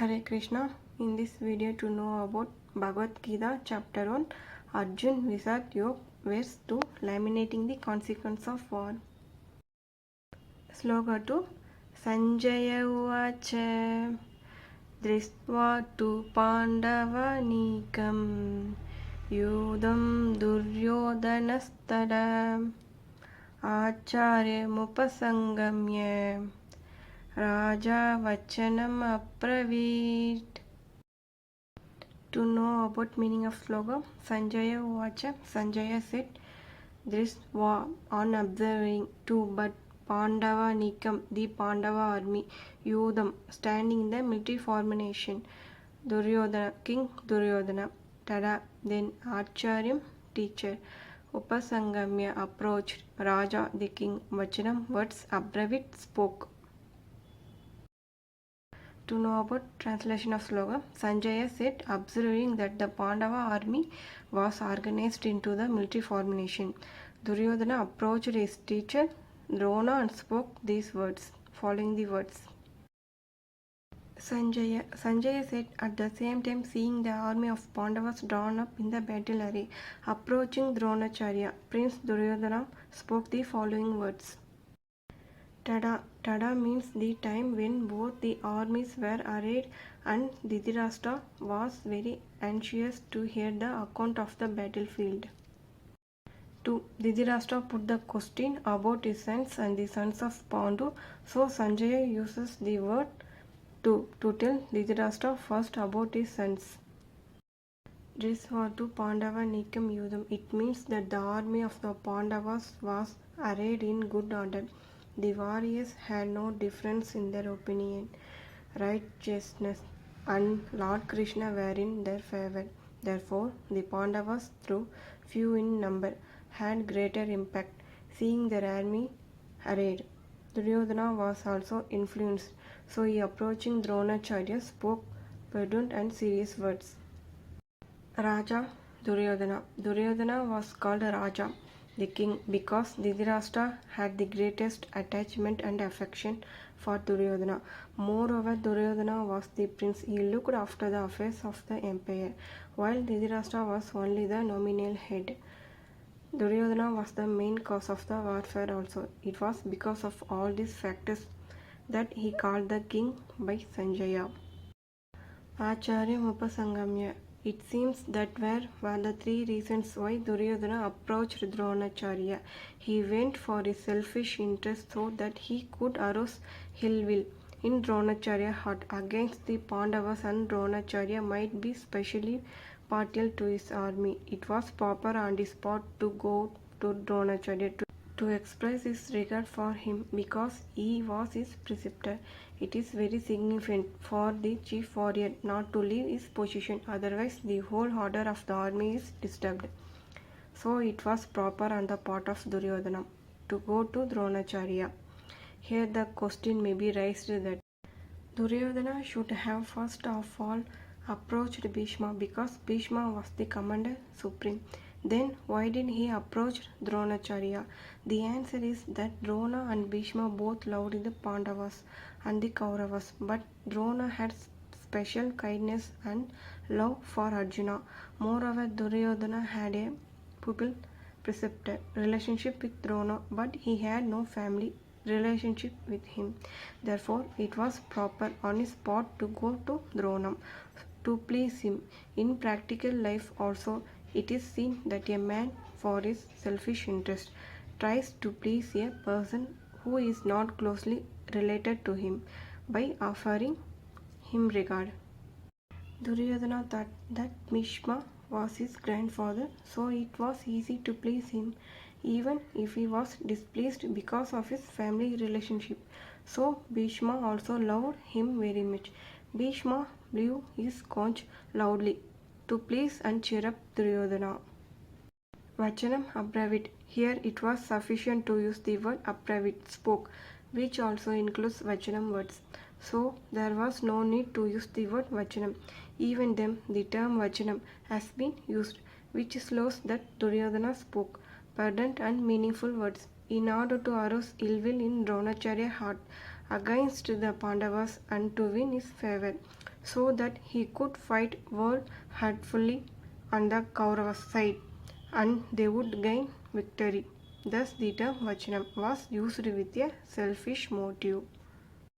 Hare Krishna. In this video to know about Bhagawad Geeta chapter 1 Arjun Visad Yog verse 2 Laminating the consequence of war. Sloka 2 Sanjaya Uvacha Drisva tu Pandavanikam Yudam Duryodhanastada Acharya Mupasangamya Raja Vachanam Apravit. To know about meaning of slogan, Sanjaya Vacha, Sanjaya said, this was on observing two but Pandava Nikam, the Pandava army, Yudam, standing in the military formation, Duryodhana, King Duryodhana, Tada, then Acharyam, teacher, Upasangamya approached, Raja, the king, Vachanam, words, Abravit, spoke. To know about translation of slogan, Sanjaya said, observing that the Pandava army was organized into the military formation. Duryodhana approached his teacher Drona and spoke these words, following the words. Sanjaya said, at the same time seeing the army of Pandavas drawn up in the battle array, approaching Dronacarya, Prince Duryodhana spoke the following words. Tada means the time when both the armies were arrayed, and Dhritarashtra was very anxious to hear the account of the battlefield. 2. Dhritarashtra put the question about his sons and the sons of Pandu, so Sanjaya uses the word to tell Dhritarashtra first about his sons. Drisvatu Pandava Nikam Yudam. It means that the army of the Pandavas was arrayed in good order. The warriors had no difference in their opinion. Righteousness and Lord Krishna were in their favor. Therefore, the Pandavas, though few in number, had greater impact, seeing their army arrayed. Duryodhana was also influenced, so he approaching Dronacharya spoke prudent and serious words. Raja Duryodhana. Duryodhana was called Raja, the king, because Dhritarashtra had the greatest attachment and affection for Duryodhana. Moreover, Duryodhana was the prince. He looked after the affairs of the empire, while Dhritarashtra was only the nominal head. Duryodhana was the main cause of the warfare also. It was because of all these factors that he called the king by Sanjaya. Acharya Mupasangamya. It seems that were the three reasons why Duryodhana approached Dronacharya. He went for his selfish interest so that he could arouse ill will in Dronacharya's heart against the Pandavas, and Dronacharya might be specially partial to his army. It was proper on the spot to go to Dronacharya to express his regard for him because he was his preceptor. It is very significant for the chief warrior not to leave his position, otherwise the whole order of the army is disturbed. So it was proper on the part of Duryodhana to go to Dronacharya. Here the question may be raised that Duryodhana should have first of all approached Bhishma because Bhishma was the commander supreme. Then why did he approach Dronacharya? The answer is that Drona and Bhishma both loved the Pandavas and the Kauravas, but Drona had special kindness and love for Arjuna. Moreover, Duryodhana had a pupil preceptor relationship with Drona, but he had no family relationship with him. Therefore, it was proper on his part to go to Drona to please him. In practical life also, it is seen that a man, for his selfish interest, tries to please a person who is not closely related to him by offering him regard. Duryodhana thought that Bhishma was his grandfather, so it was easy to please him, even if he was displeased because of his family relationship. So Bhishma also loved him very much. Bhishma blew his conch loudly to please and cheer up Duryodhana. Vachanam Abravit. Here it was sufficient to use the word Abravit, spoke, which also includes Vachanam words. So there was no need to use the word Vachanam. Even then, the term Vachanam has been used, which shows that Duryodhana spoke prudent and meaningful words in order to arouse ill will in Dronacharya's heart against the Pandavas and to win his favor, so that he could fight wholeheartedly on the Kauravas side and they would gain victory. Thus, the term Vachanam was used with a selfish motive.